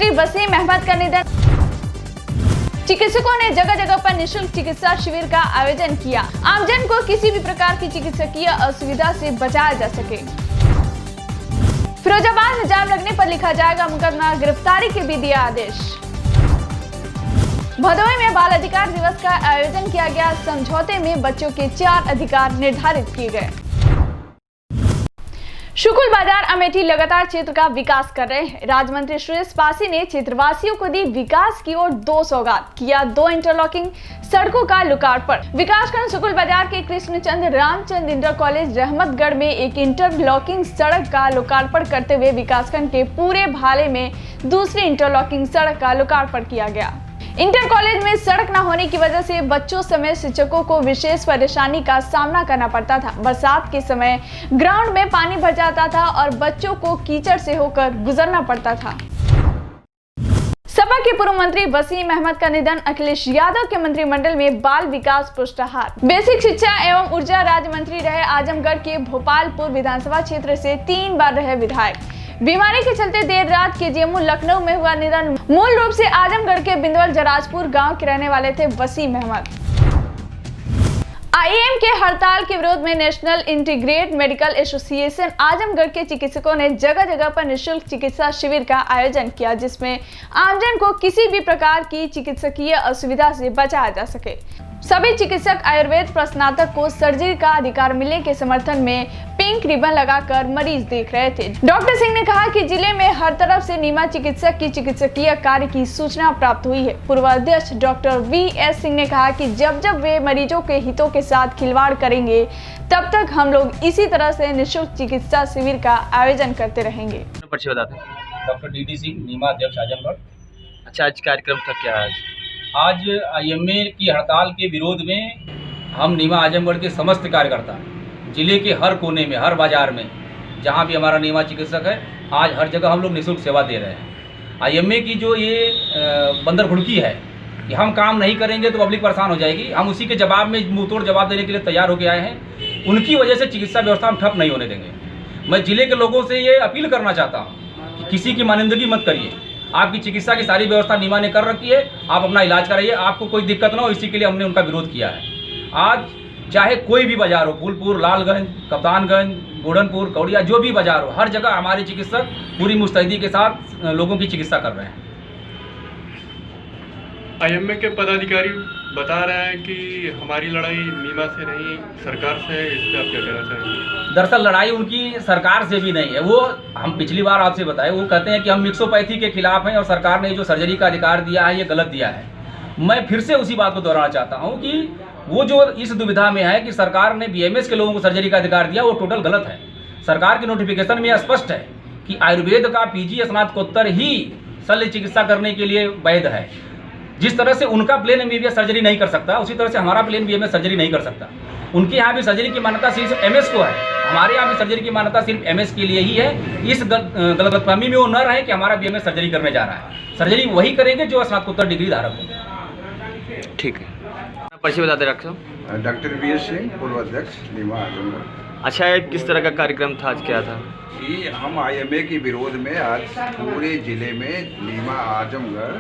मंत्री वसीम अहमद का निधन। चिकित्सकों ने जगह जगह पर निःशुल्क चिकित्सा शिविर का आयोजन किया, आमजन को किसी भी प्रकार की चिकित्सकीय असुविधा से बचाया जा सके। फिरोजाबाद में जाम लगने पर लिखा जाएगा मुकदमा, गिरफ्तारी के भी दिया आदेश। भदोही में बाल अधिकार दिवस का आयोजन किया गया, समझौते में बच्चों के 4 अधिकार निर्धारित किए गए। शुकुल बाजार अमेठी लगातार क्षेत्र का विकास कर रहे हैं। राज्य मंत्री सुरेश पासी ने क्षेत्रवासियों को दी विकास की ओर 2 सौगात, किया 2 इंटरलॉकिंग सड़कों का लोकार्पण। विकासखंड शुकुल बाजार के कृष्णचंद्र रामचंद्र इंटर कॉलेज रहमतगढ़ में एक इंटरलॉकिंग सड़क का लोकार्पण करते हुए विकासखंड के पूरे भाले में दूसरी इंटरलॉकिंग सड़क का लोकार्पण किया गया। इंटर कॉलेज में सड़क न होने की वजह से बच्चों समेत शिक्षकों को विशेष परेशानी का सामना करना पड़ता था। बरसात के समय ग्राउंड में पानी भर जाता था और बच्चों को कीचड़ से होकर गुजरना पड़ता था। सपा के पूर्व मंत्री वसीम अहमद का निधन, अखिलेश यादव के मंत्रिमंडल में बाल विकास पुरस्कार। बेसिक शिक्षा एवं ऊर्जा राज्य मंत्री रहे, आजमगढ़ के भोपालपुर विधानसभा क्षेत्र से 3 बार रहे विधायक। बीमारी के चलते देर रात केजीएमयू लखनऊ में हुआ निधन। मूल रूप से आजमगढ़ के बिंदवल जराजपुर गांव के रहने वाले थे वसीम अहमद। आईएम के हड़ताल के विरोध में national integrated medical association Azamgarh के चिकित्सकों ने जगह जगह पर निःशुल्क चिकित्सा शिविर का आयोजन किया, जिसमें आमजन को किसी भी प्रकार की चिकित्सकीय असुविधा से बचाया जा सके। सभी चिकित्सक आयुर्वेद प्रस्नातक को सर्जरी का अधिकार मिलने के समर्थन में पिंक रिबन लगाकर मरीज देख रहे थे। डॉक्टर सिंह ने कहा कि जिले में हर तरफ से नीमा चिकित्सक की चिकित्सकीय कार्य की सूचना प्राप्त हुई है। पूर्व अध्यक्ष डॉक्टर वीएस सिंह ने कहा कि जब जब वे मरीजों के हितों के साथ खिलवाड़ करेंगे तब तक हम लोग इसी तरह से निःशुल्क चिकित्सा शिविर का आयोजन करते रहेंगे। डॉक्टर डी सिंह, नीमा अध्यक्ष आजमगढ़। अच्छा, आज कार्यक्रम था क्या? आज आईएमए की हड़ताल के विरोध में हम नीमा आजमगढ़ के समस्त कार्यकर्ता जिले के हर कोने में, हर बाजार में, जहाँ भी हमारा नीमा चिकित्सक है, आज हर जगह हम लोग निःशुल्क सेवा दे रहे हैं। आईएमए की जो ये बंदर घुड़की है कि हम काम नहीं करेंगे तो पब्लिक परेशान हो जाएगी, हम उसी के जवाब में मुंहतोड़ जवाब देने के लिए तैयार होकर आए हैं। उनकी वजह से चिकित्सा व्यवस्था हम ठप नहीं होने देंगे। मैं जिले के लोगों से ये अपील करना चाहता हूँ कि किसी की मानिंदगी मत करिए। आपकी चिकित्सा की सारी व्यवस्था नीमा ने कर रखी है, आप अपना इलाज कराइए, आपको कोई दिक्कत ना हो, इसी के लिए हमने उनका विरोध किया है। आज चाहे कोई भी बाजार हो, फूलपुर, लालगंज, कप्तानगंज, गोडनपुर, कौड़िया, जो भी बाजार हो, हर जगह हमारे चिकित्सक पूरी मुस्तैदी के साथ लोगों की चिकित्सा कर रहे हैं। आईएमए के पदाधिकारी बता रहे हैं कि हमारी लड़ाई नीमा से नहीं सरकार से है, इस पर आप क्या कहना चाहेंगे? दरअसल लड़ाई उनकी सरकार से भी नहीं है। वो हम पिछली बार आपसे बताए, वो कहते हैं कि हम मिक्सोपैथी के खिलाफ हैं और सरकार ने जो सर्जरी का अधिकार दिया है ये गलत दिया है। मैं फिर से उसी बात को दोहराना चाहता हूँ कि वो जो इस दुविधा में है कि सरकार ने बीएमएस के लोगों को सर्जरी का अधिकार दिया, वो टोटल गलत है। सरकार की नोटिफिकेशन में स्पष्ट है कि आयुर्वेद का पीजी स्नातकोत्तर ही शल्य चिकित्सा करने के लिए वैध है। जिस तरह से उनका प्लेन एमबीबीएस सर्जरी नहीं कर सकता, उसी तरह से हमारा प्लेन बीएमएस सर्जरी नहीं कर सकता। उनके यहाँ भी सर्जरी की मान्यता सिर्फ एमएस को है, हमारे यहाँ भी सर्जरी की मान्यता सिर्फ एमएस के लिए ही है। इस गलतफहमी में वो न रहे कि हमारा बीएमएस सर्जरी करने जा रहा है। सर्जरी वही करेंगे जो स्नातकोत्तर डिग्री धारक हो। ठीक है, पर्ची बता दे रखो। डॉक्टर वीएस सिंह, पूर्व अध्यक्ष नीमा आजमगढ़। अच्छा, ये किस तरह का कार्यक्रम था, आज क्या था? कि हम आईएमए के विरोध में आज पूरे जिले में नीमा आजमगढ़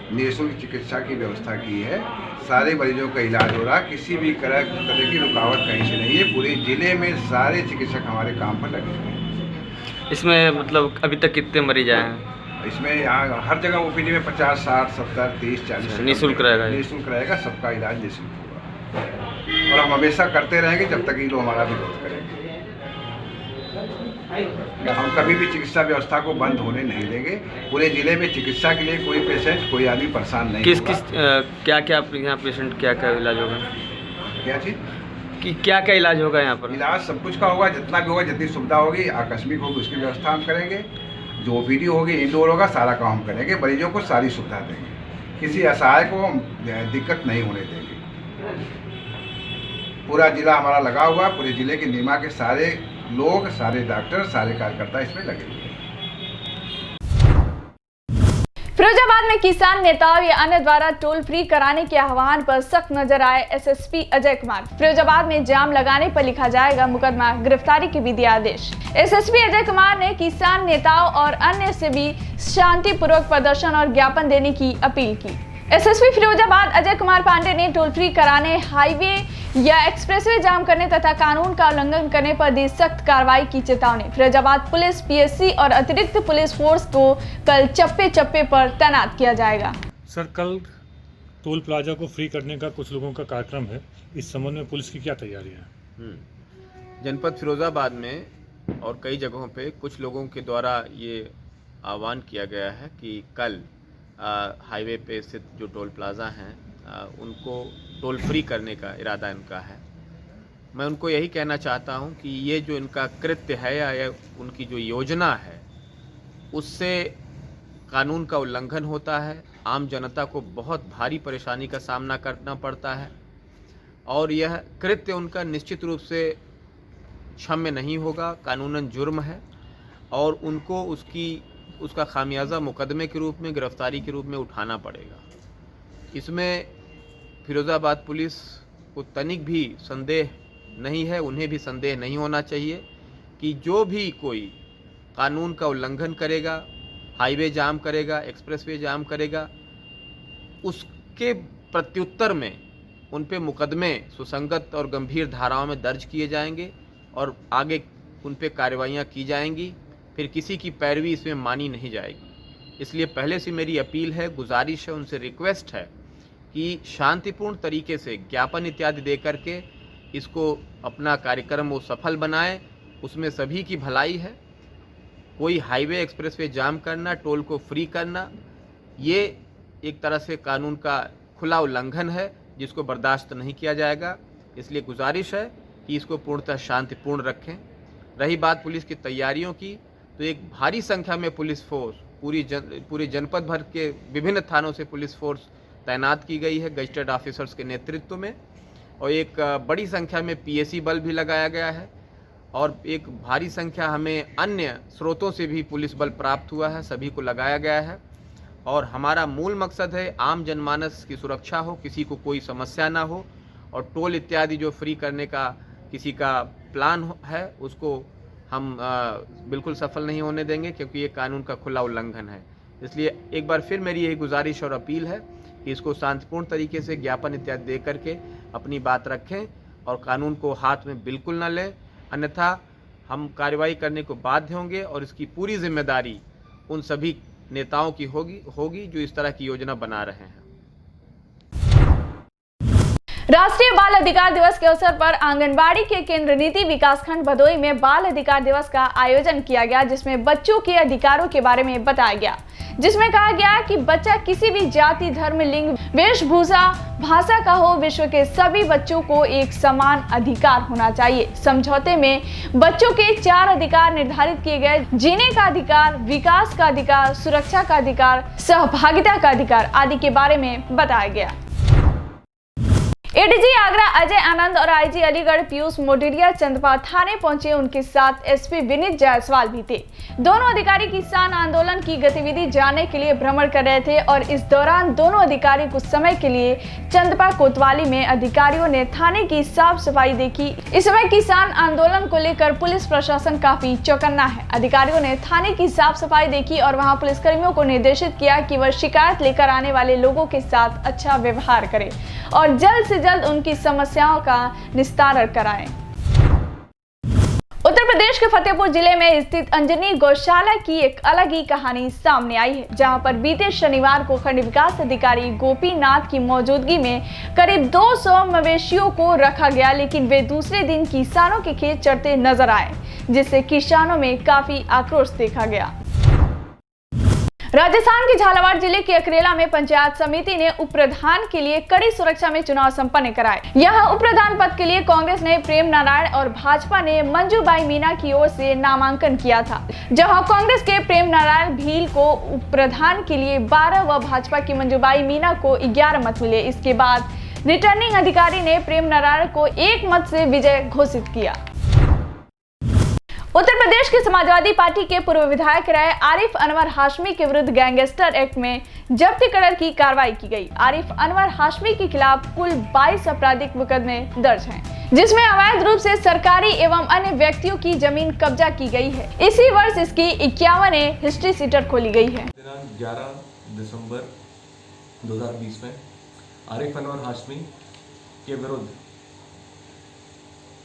निःशुल्क चिकित्सा की व्यवस्था की है। सारे मरीजों का इलाज हो रहा, किसी भी तरह की रुकावट कहीं से नहीं है। पूरे जिले में सारे चिकित्सक हमारे काम पर लगे हैं। इसमें मतलब अभी तक कितने मरीज आए हैं? इसमें यहाँ हर जगह ओपीडी में 50, 60, 70, 30, 40 निःशुल्क रहेगा। निःशुल्क रहेगा, सबका इलाज निःशुल्क होगा और हम हमेशा करते रहेंगे जब तक ये लोग हमारा विरोध करेंगे। हम कभी भी चिकित्सा व्यवस्था को बंद होने नहीं देंगे। पूरे जिले में चिकित्सा के लिए कोई पेशेंट, कोई आदमी परेशान नहीं होगा। क्या क्या यहाँ पेशेंट क्या क्या इलाज होगा? क्या चीज़ कि क्या क्या इलाज होगा यहाँ पर? इलाज सब कुछ का होगा, जितना भी होगा, जितनी सुविधा होगी, आकस्मिक होगी उसकी व्यवस्था हम करेंगे। जो ओपीडी होगी, इंडोर होगा, सारा काम हम करेंगे। मरीजों को सारी सुविधा देंगे, किसी असहाय को दिक्कत नहीं होने देंगे। पूरा जिला हमारा लगा हुआ, पूरे जिले के नीमा के सारे लोग, सारे डॉक्टर, सारे कार्यकर्ता इसमें लगे हुए हैं। फिरोजाबाद में किसान नेताओं या अन्य द्वारा टोल फ्री कराने के आह्वान पर सख्त नजर आए एसएसपी अजय कुमार। फिरोजाबाद में जाम लगाने पर लिखा जाएगा मुकदमा, गिरफ्तारी के भी दिया आदेश। एसएसपी अजय कुमार ने किसान नेताओं और अन्य से भी शांतिपूर्वक प्रदर्शन और ज्ञापन देने की अपील की। एसएसपी फिरोजाबाद अजय कुमार पांडे ने टोल फ्री कराने, हाईवे या एक्सप्रेसवे जाम करने तथा कानून का उल्लंघन करने पर दी सख्त कार्रवाई की चेतावनी। फिरोजाबाद पुलिस, पीएससी और अतिरिक्त पुलिस फोर्स को कल चप्पे चप्पे पर तैनात किया जाएगा। सर, कल टोल प्लाजा को फ्री करने का कुछ लोगों का कार्यक्रम है, इस संबंध में पुलिस की क्या तैयारी है? जनपद फिरोजाबाद में और कई जगहों पे कुछ लोगों के द्वारा ये आह्वान किया गया है कि कल हाईवे पे स्थित जो टोल प्लाजा हैं उनको टोल फ्री करने का इरादा इनका है। मैं उनको यही कहना चाहता हूं कि ये जो इनका कृत्य है या उनकी जो योजना है उससे कानून का उल्लंघन होता है, आम जनता को बहुत भारी परेशानी का सामना करना पड़ता है और यह कृत्य उनका निश्चित रूप से क्षम्य नहीं होगा, कानूनन जुर्म है और उनको उसका खामियाजा मुकदमे के रूप में, गिरफ्तारी के रूप में उठाना पड़ेगा। इसमें फिरोजाबाद पुलिस को तनिक भी संदेह नहीं है, उन्हें भी संदेह नहीं होना चाहिए कि जो भी कोई कानून का उल्लंघन करेगा, हाईवे जाम करेगा, एक्सप्रेसवे जाम करेगा, उसके प्रत्युत्तर में उन पे मुकदमे सुसंगत और गंभीर धाराओं में दर्ज किए जाएंगे और आगे उन पे कार्रवाइयाँ की जाएंगी। फिर किसी की पैरवी इसमें मानी नहीं जाएगी। इसलिए पहले से मेरी अपील है, गुजारिश है, उनसे रिक्वेस्ट है कि शांतिपूर्ण तरीके से ज्ञापन इत्यादि दे करके इसको अपना कार्यक्रम वो सफल बनाएं। उसमें सभी की भलाई है। कोई हाईवे एक्सप्रेसवे जाम करना, टोल को फ्री करना, ये एक तरह से कानून का खुला उल्लंघन है जिसको बर्दाश्त नहीं किया जाएगा। इसलिए गुजारिश है कि इसको पूर्णतः शांतिपूर्ण रखें। रही बात पुलिस की तैयारियों की, तो एक भारी संख्या में पुलिस फोर्स पूरे जनपद भर के विभिन्न थानों से पुलिस फोर्स तैनात की गई है गजटेड ऑफिसर्स के नेतृत्व में और एक बड़ी संख्या में पीएसी बल भी लगाया गया है और एक भारी संख्या हमें अन्य स्रोतों से भी पुलिस बल प्राप्त हुआ है, सभी को लगाया गया है और हमारा मूल मकसद है आम जनमानस की सुरक्षा हो, किसी को कोई समस्या ना हो और टोल इत्यादि जो फ्री करने का किसी का प्लान है उसको हम बिल्कुल सफल नहीं होने देंगे, क्योंकि ये कानून का खुला उल्लंघन है। इसलिए एक बार फिर मेरी यही गुजारिश और अपील है कि इसको शांतिपूर्ण तरीके से ज्ञापन इत्यादि दे करके अपनी बात रखें और कानून को हाथ में बिल्कुल न लें, अन्यथा हम कार्रवाई करने को बाध्य होंगे और इसकी पूरी जिम्मेदारी उन सभी नेताओं की होगी जो इस तरह की योजना बना रहे हैं। राष्ट्रीय बाल अधिकार दिवस के अवसर पर आंगनबाड़ी के केंद्र नीति विकासखंड भदोई में बाल अधिकार दिवस का आयोजन किया गया, जिसमें बच्चों के अधिकारों के बारे में बताया गया, जिसमें कहा गया कि बच्चा किसी भी जाति, धर्म, लिंग, वेशभूषा, भाषा का हो, विश्व के सभी बच्चों को एक समान अधिकार होना चाहिए। समझौते में बच्चों के 4 अधिकार निर्धारित किए गए: जीने का अधिकार, विकास का अधिकार, सुरक्षा का अधिकार, सहभागिता का अधिकार आदि के बारे में बताया गया। एडीजी आगरा अजय आनंद और आईजी अलीगढ़ पीयूष मोटरिया चंदपा थाने पहुंचे। उनके साथ एसपी विनीत जायसवाल भी थे। दोनों अधिकारी किसान आंदोलन की गतिविधि जानने के लिए भ्रमण कर रहे थे और इस दौरान दोनों अधिकारी कुछ समय के लिए चंदपा कोतवाली में अधिकारियों ने थाने की साफ सफाई देखी। इस समय किसान आंदोलन को लेकर पुलिस प्रशासन काफी चौकन्ना है। अधिकारियों ने थाने की साफ सफाई देखी और वहां पुलिसकर्मियों को निर्देशित किया कि वह शिकायत लेकर आने वाले लोगों के साथ अच्छा व्यवहार करें और जल्द से जल्द उनकी समस्याओं का निस्तारण कराएं। उत्तर प्रदेश के फतेहपुर जिले में स्थित अंजनी गौशाला की एक अलग ही कहानी सामने आई है, जहां पर बीते शनिवार को खंड विकास अधिकारी गोपीनाथ की मौजूदगी में करीब 200 मवेशियों को रखा गया, लेकिन वे दूसरे दिन किसानों के खेत चढ़ते नजर आए, जिससे किसानों में काफी आक्रोश देखा गया। राजस्थान के झालावाड़ जिले के अकरेला में पंचायत समिति ने उप प्रधान के लिए कड़ी सुरक्षा में चुनाव संपन्न कराए। यहां उप प्रधान पद के लिए कांग्रेस ने प्रेम नारायण और भाजपा ने मंजूबाई मीना की ओर से नामांकन किया था, जहां कांग्रेस के प्रेम नारायण भील को उप प्रधान के लिए 12 व भाजपा की मंजूबाई मीना को 11 मत मिले। इसके बाद रिटर्निंग अधिकारी ने प्रेम नारायण को 1 मत से विजय घोषित किया। उत्तर प्रदेश की समाजवादी पार्टी के पूर्व विधायक रहे आरिफ अनवर हाशमी के विरुद्ध गैंगस्टर एक्ट में जब्ती कर की कार्रवाई की गई। आरिफ अनवर हाशमी के खिलाफ कुल 22 आपराधिक मुकदमे दर्ज हैं, जिसमें अवैध रूप से सरकारी एवं अन्य व्यक्तियों की जमीन कब्जा की गई है। इसी वर्ष इसकी 51वें हिस्ट्री सीटर खोली गई है। दिनांक 11 दिसंबर 2020 में आरिफ अनवर हाशमी के विरुद्ध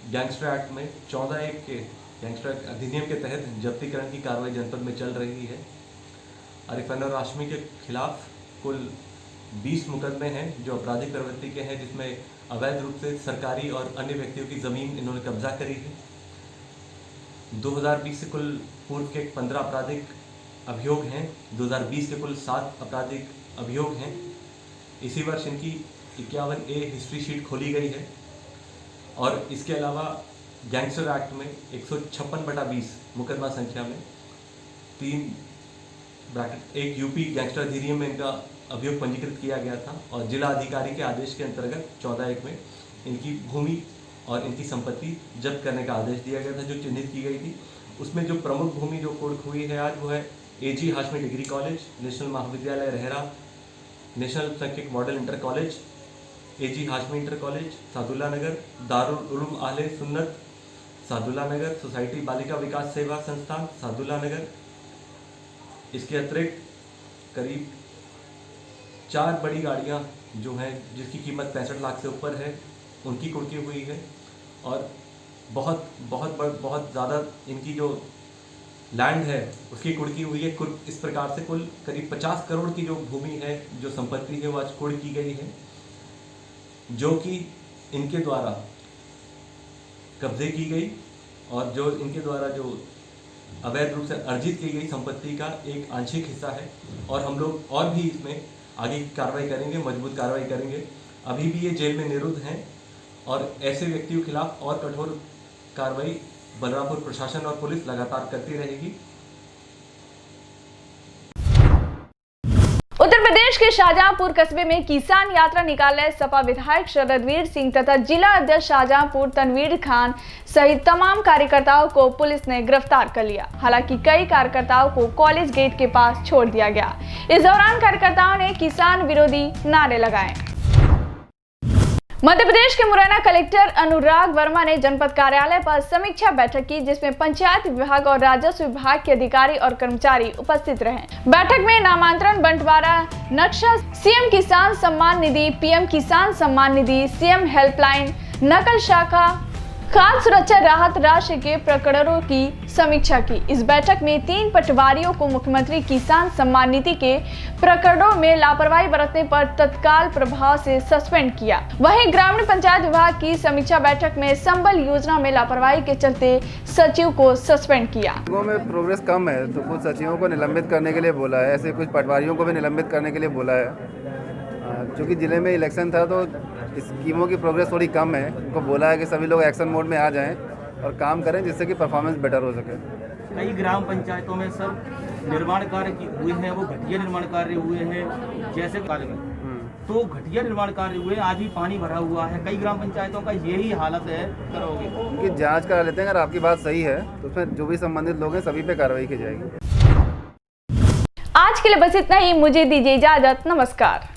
गैंगस्टर एक्ट में 14(1) के गैंगस्टर अधिनियम के तहत जब्तीकरण की कार्रवाई जनपद में चल रही है। आरिफ अनवर हाशमी के खिलाफ कुल 20 मुकदमे हैं जो आपराधिक प्रवृत्ति के हैं, जिसमें अवैध रूप से सरकारी और अन्य व्यक्तियों की ज़मीन इन्होंने कब्जा करी है। 2020 से कुल पूर्व के 15 आपराधिक अभियोग हैं। 2020 के कुल 7 आपराधिक अभियोग हैं। इसी वर्ष इनकी 51A हिस्ट्री शीट खोली गई है और इसके अलावा गैंगस्टर एक्ट में 156/20 मुकदमा संख्या में 3 यूपी गैंगस्टर अधिनियम में इनका अभियोग पंजीकृत किया गया था और जिला अधिकारी के आदेश के अंतर्गत 14(1) में इनकी भूमि और इनकी संपत्ति जब्त करने का आदेश दिया गया था, जो चिन्हित की गई थी। उसमें जो प्रमुख भूमि जो कुर्क हुई है आज, वो है AG Hashmi degree college, national महाविद्यालय रहरा, नेशनल शैक्षिक model inter college, AG Hashmi inter college, Sadulla Nagar, Darul Uloom Ahle Sunnat Sadulla नगर, सोसाइटी बालिका विकास सेवा संस्थान सादुल्ला नगर। इसके अतिरिक्त करीब 4 बड़ी गाड़ियां जो हैं, जिसकी कीमत 65 लाख से ऊपर है, उनकी कुर्की हुई है और बहुत ज़्यादा इनकी जो लैंड है उसकी कुर्की हुई है। इस प्रकार से कुल करीब 50 करोड़ की जो भूमि है, जो संपत्ति है, वो आज कुर्क की गई है, जो कि इनके द्वारा कब्जे की गई और जो इनके द्वारा जो अवैध रूप से अर्जित की गई संपत्ति का एक आंशिक हिस्सा है। और हम लोग और भी इसमें आगे की कार्रवाई करेंगे, मजबूत कार्रवाई करेंगे। अभी भी ये जेल में निरुद्ध हैं और ऐसे व्यक्तियों के खिलाफ और कठोर कार्रवाई बलरामपुर प्रशासन और पुलिस लगातार करती रहेगी। उत्तर प्रदेश के शाहजहांपुर कस्बे में किसान यात्रा निकाले सपा विधायक शरदवीर सिंह तथा जिला अध्यक्ष शाहजहांपुर तनवीर खान सहित तमाम कार्यकर्ताओं को पुलिस ने गिरफ्तार कर लिया। हालांकि कई कार्यकर्ताओं को कॉलेज गेट के पास छोड़ दिया गया। इस दौरान कार्यकर्ताओं ने किसान विरोधी नारे लगाए। मध्य प्रदेश के मुरैना कलेक्टर अनुराग वर्मा ने जनपद कार्यालय पर समीक्षा बैठक की, जिसमें पंचायत विभाग और राजस्व विभाग के अधिकारी और कर्मचारी उपस्थित रहे। बैठक में नामांतरण बंटवारा नक्शा, सीएम किसान सम्मान निधि, PM किसान सम्मान निधि, CM हेल्पलाइन, नकल शाखा, खाद्य सुरक्षा राहत राशि के प्रकरणों की समीक्षा की। इस बैठक में 3 पटवारियों को मुख्यमंत्री किसान सम्मान निधि के प्रकरणों में लापरवाही बरतने पर तत्काल प्रभाव से सस्पेंड किया। वहीं ग्रामीण पंचायत विभाग की समीक्षा बैठक में संबल योजना में लापरवाही के चलते सचिव को सस्पेंड किया। में प्रोग्रेस कम है तो कुछ सचिवों को निलंबित करने के लिए बोला है, ऐसे कुछ पटवारियों को भी निलंबित करने के लिए बोला है। क्योंकि ज़िले में इलेक्शन था तो स्कीमों की प्रोग्रेस थोड़ी कम है। उनको बोला है कि सभी लोग एक्शन मोड में आ जाएं और काम करें, जिससे कि परफॉर्मेंस बेटर हो सके। कई ग्राम पंचायतों में सब निर्माण कार्य हुए हैं, वो घटिया निर्माण कार्य हुए हैं। जैसे कार्य में तो घटिया निर्माण कार्य हुए, आज भी पानी भरा हुआ है। कई ग्राम पंचायतों का यही हालत है। करोगे उनकी जाँच करा लेते हैं। अगर आपकी बात सही है तो उसमें जो भी संबंधित लोग हैं सभी पे कार्रवाई की जाएगी। आज के लिए बस इतना ही। मुझे दीजिए इजाजत। नमस्कार।